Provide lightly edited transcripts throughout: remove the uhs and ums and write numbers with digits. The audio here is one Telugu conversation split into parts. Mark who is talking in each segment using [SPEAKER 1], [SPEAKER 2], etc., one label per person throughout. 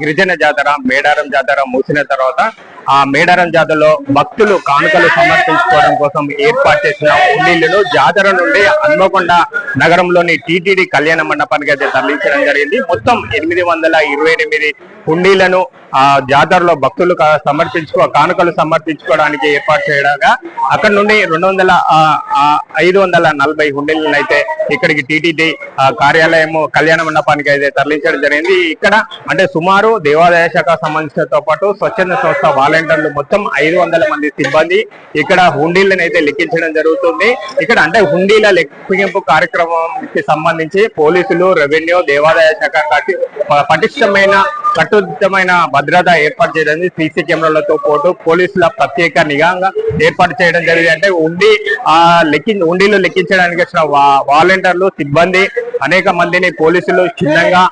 [SPEAKER 1] గిరిజన జాతర మేడారం జాతర మూసిన తర్వాత ఆ మేడారం జాతరలో భక్తులు కానుకలు సమర్పించుకోవడం కోసం ఏర్పాటు చేసిన హుండీలను జాతర నుండి హన్మకొండ నగరంలోని టీటీడీ కళ్యాణ మండపానికి అయితే తరలించడం జరిగింది. మొత్తం 828 హుండీలను ఆ జాతరలో భక్తులు కానుకలు సమర్పించుకోవడానికి ఏర్పాటు చేయగా అక్కడ నుండి 540 హుండీలను అయితే ఇక్కడికి టీటీడీ కార్యాలయం కళ్యాణ మండపానికి అయితే తరలించడం జరిగింది. ఇక్కడ అంటే సుమారు దేవాదాయ శాఖ సంబంధించినతో పాటు స్వచ్ఛంద సంస్థ వాలంటీర్లు మొత్తం 500 మంది సిబ్బంది ఇక్కడ హుండీలను అయితే లెక్కించడం జరుగుతుంది. ఇక్కడ అంటే హుండీల లెక్కింపు కార్యక్రమానికి సంబంధించి పోలీసులు, రెవెన్యూ, దేవాదాయ శాఖ పటిష్టమైన కట్టుదిట్టమైన భద్రత ఏర్పాటు చేయడం, సీసీ కెమెరాలతో పాటు పోలీసుల ప్రత్యేక నిఘాగా ఏర్పాటు చేయడం జరిగింది. అంటే హుండీలు లెక్కించడానికి వచ్చిన వాలంటీర్లు, సిబ్బంది అనేక మందిని పోలీసులు చిన్నగా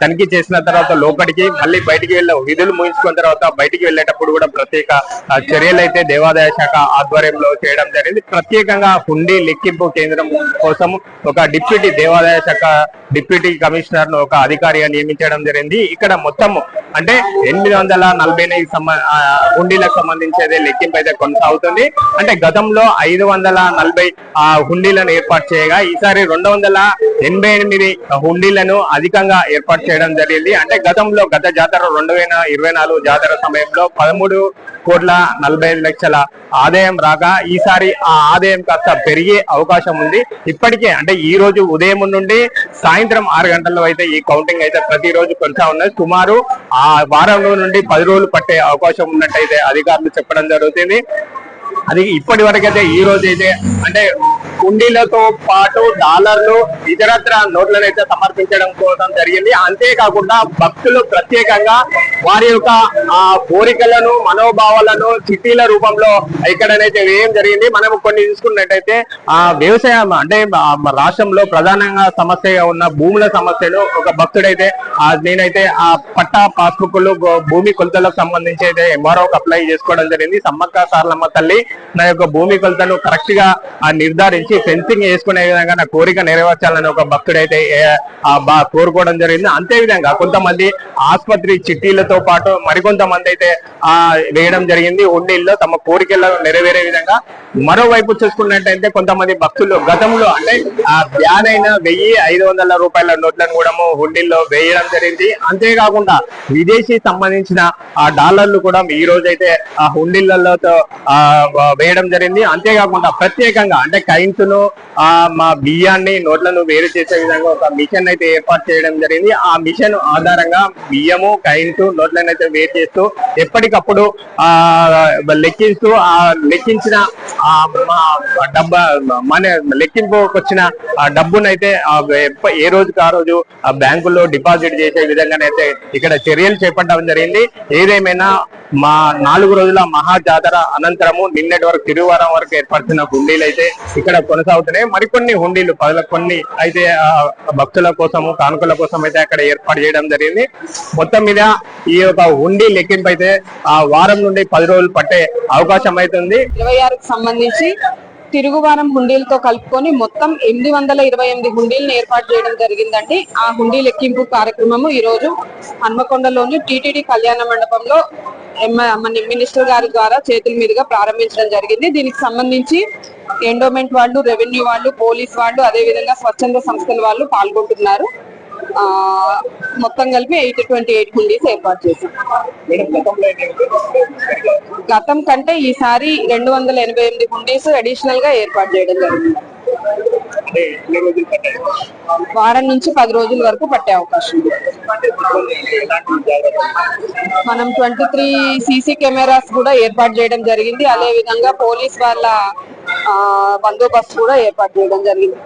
[SPEAKER 1] తనిఖీ చేసిన తర్వాత లోపలికి మళ్ళీ బయటికి విధులు ముగించుకున్న తర్వాత బయటికి వెళ్ళేటప్పుడు కూడా ప్రత్యేక చర్యలు అయితే దేవాదాయ శాఖ ఆధ్వర్యంలో చేయడం జరిగింది. ప్రత్యేకంగా హుండీ లెక్కింపు కేంద్రం కోసం ఒక దేవాదాయ శాఖ డిప్యూటీ కమిషనర్ ను ఒక అధికారిగా నియమించడం జరిగింది. ఇక్కడ మొత్తం అంటే 840 హుండీలకు సంబంధించి లెక్కింపు అయితే కొనసాగుతుంది. అంటే గతంలో 540 హుండీలను ఏర్పాటు చేయగా ఈసారి 288 హుండీలను అధికంగా ఏర్పాటు చేయడం జరిగింది. అంటే గత జాతర 2024 జాతర సమయంలో 13,45,00,000 ఆదాయం రాగా ఈసారి ఆ ఆదాయం కాస్త పెరిగే అవకాశం ఉంది. ఇప్పటికే అంటే ఈ రోజు ఉదయం నుండి సాయంత్రం 6 గంటల్లో అయితే ఈ కౌంటింగ్ అయితే ప్రతిరోజు కొనసాగున్నది. సుమారు ఆ వారంలో నుండి 10 రోజులు పట్టే అవకాశం ఉన్నట్టయితే అధికారులు చెప్పడం జరుగుతుంది. అది ఇప్పటి వరకు అయితే ఈ రోజు అయితే అంటే హుండీలతో పాటు డాలర్లు, ఇతరత్ర నోట్లను అయితే సమర్పించడం కోసం జరిగింది. అంతేకాకుండా భక్తులు ప్రత్యేకంగా వారి యొక్క కోరికలను, మనోభావాలను చిట్టీల రూపంలో ఇక్కడనైతే వేయడం జరిగింది. మనం కొన్ని చూసుకున్నట్టయితే వ్యవసాయం అంటే రాష్ట్రంలో ప్రధానంగా సమస్యగా ఉన్న భూముల సమస్యలు ఒక భక్తుడైతే నేనైతే ఆ పట్టా పాస్బుక్లు, భూమి కొలతలకు సంబంధించి అయితే ఎంఆర్ఓకి అప్లై చేసుకోవడం జరిగింది. సమ్మక్క సారలమ్మ తల్లి నా యొక్క భూమి కొలతను కరెక్ట్ గా నిర్ధారించి ఫెన్సింగ్ వేసుకునే విధంగా నా కోరిక నెరవేర్చాలని ఒక భక్తుడైతే కోరుకోవడం జరిగింది. అంతే విధంగా కొంతమంది ఆసుపత్రి చిట్టీలతో పాటు మరికొంతమంది అయితే వేయడం జరిగింది హుండీల్లో తమ కోరికలు నెరవేరే విధంగా. మరోవైపు చూసుకున్నట్టయితే కొంతమంది భక్తులు గతంలో అంటే బ్యాన్ అయిన 1,500 రూపాయల నోట్లను కూడా హుండీల్లో వేయడం జరిగింది. అంతేకాకుండా విదేశీ సంబంధించిన డాలర్లు కూడా ఈ రోజైతే ఆ హుండీలలో వేయడం జరిగింది. అంతేకాకుండా ప్రత్యేకంగా అంటే కైన్స్ ను మా బియ్యాన్ని, నోట్లను వేరు చేసే విధంగా ఒక మిషన్ అయితే ఏర్పాటు చేయడం జరిగింది. ఆ మిషన్ ఆధారంగా బియ్యము, కైన్స్, నోట్లను అయితే వేరు చేస్తూ ఎప్పటికప్పుడు లెక్కిస్తూ లెక్కించిన లెక్కింపుకి వచ్చిన డబ్బునైతే ఏ రోజుకి ఆ రోజు బ్యాంకుల్లో డిపాజిట్ చేసే విధంగానైతే ఇక్కడ చర్యలు చేపట్టడం జరిగింది. ఏదేమైనా మా 4 రోజుల మహా జాతర అనంతరము నిన్నటి వరకు తిరువారం వరకు ఏర్పరిచిన హుండీలు అయితే ఇక్కడ కొనసాగుతున్నాయి. మరికొన్ని హుండీలు కొన్ని అయితే భక్తుల కోసము, కానుకల కోసం అయితే అక్కడ ఏర్పాటు చేయడం జరిగింది. మొత్తం మీద ఈ యొక్క హుండీ లెక్కింపు అయితే వారం నుండి 10 రోజులు పట్టే అవకాశం అవుతుంది.
[SPEAKER 2] 26కి సంబంధించి తిరుగువారం హుండీలతో కలుపుకొని మొత్తం 828 హుండీలను ఏర్పాటు చేయడం జరిగిందండి. ఆ హుండీ లెక్కింపు కార్యక్రమము ఈ రోజు హన్మకొండలోని టీటీడీ కళ్యాణ మండపంలో మినిస్టర్ గారి ద్వారా చేతుల మీదుగా ప్రారంభించడం జరిగింది. దీనికి సంబంధించి ఎండోమెంట్ వాళ్ళు, రెవెన్యూ వాళ్ళు, పోలీస్ వాళ్ళు, అదే విధంగా స్వచ్ఛంద సంస్థల వాళ్ళు పాల్గొంటున్నారు. మొత్తం కలిపి 828 హుండీస్ ఏర్పాటు చేశాం. గతం కంటే ఈసారి 288 హుండీస్ అడిషనల్ గా ఏర్పాటు చేయడం జరిగింది. వారం నుంచి 10 రోజుల వరకు పట్టే అవకాశం ఉంది. మనం 23 సీసీ కెమెరాస్ కూడా ఏర్పాటు చేయడం జరిగింది. అదే విధంగా పోలీస్ వాళ్ళ బందోబస్తు కూడా ఏర్పాటు చేయడం జరిగింది.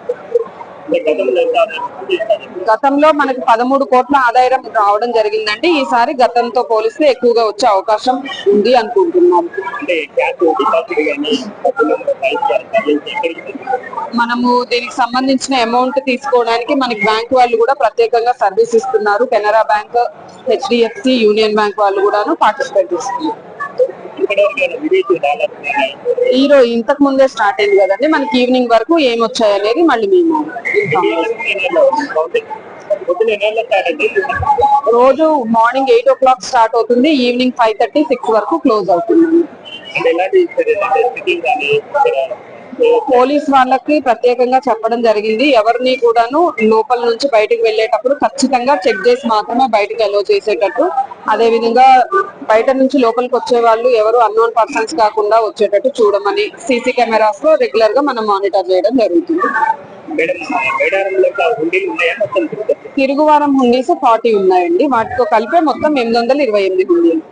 [SPEAKER 2] గతంలో మనకి 13 కోట్ల ఆదాయం రావడం జరిగిందండి. ఈసారి గతంతో పోలిస్తే ఎక్కువగా వచ్చే అవకాశం ఉంది అనుకుంటున్నాం. మనము దీనికి సంబంధించిన అమౌంట్ తీసుకోవడానికి మనకి బ్యాంక్ వాళ్ళు కూడా ప్రత్యేకంగా సర్వీస్ ఇస్తున్నారు. Canara bank, HDFC, union bank వాళ్ళు కూడా పార్టిసిపేట్ చేస్తున్నారు. ఈ రోజు ఇంతకు ముందే స్టార్ట్ అయింది కదండి. మనకి ఈవినింగ్ వరకు ఏమొచ్చాయి అనేది మళ్ళీ మేము రోజు మార్నింగ్ 8 o'clock స్టార్ట్ అవుతుంది, ఈవినింగ్ 5:30, 6 వరకు క్లోజ్ అవుతుంది. పోలీస్ వాళ్ళకి ప్రత్యేకంగా చెప్పడం జరిగింది, ఎవరిని కూడాను లోపల నుంచి బయటకు వెళ్ళేటప్పుడు ఖచ్చితంగా చెక్ చేసి మాత్రమే బయటకు అలో చేసేటట్టు, అదే విధంగా బయట నుంచి లోపలికి వచ్చే వాళ్ళు ఎవరు అన్నోన్ పర్సన్స్ కాకుండా వచ్చేటట్టు చూడమని సీసీ కెమెరాస్ లో రెగ్యులర్ గా మనం మానిటర్ చేయడం జరుగుతుంది. తిరుగువారం హుండీస్ 40 ఉన్నాయండి, వాటితో కలిపే మొత్తం 828 హుండీలు.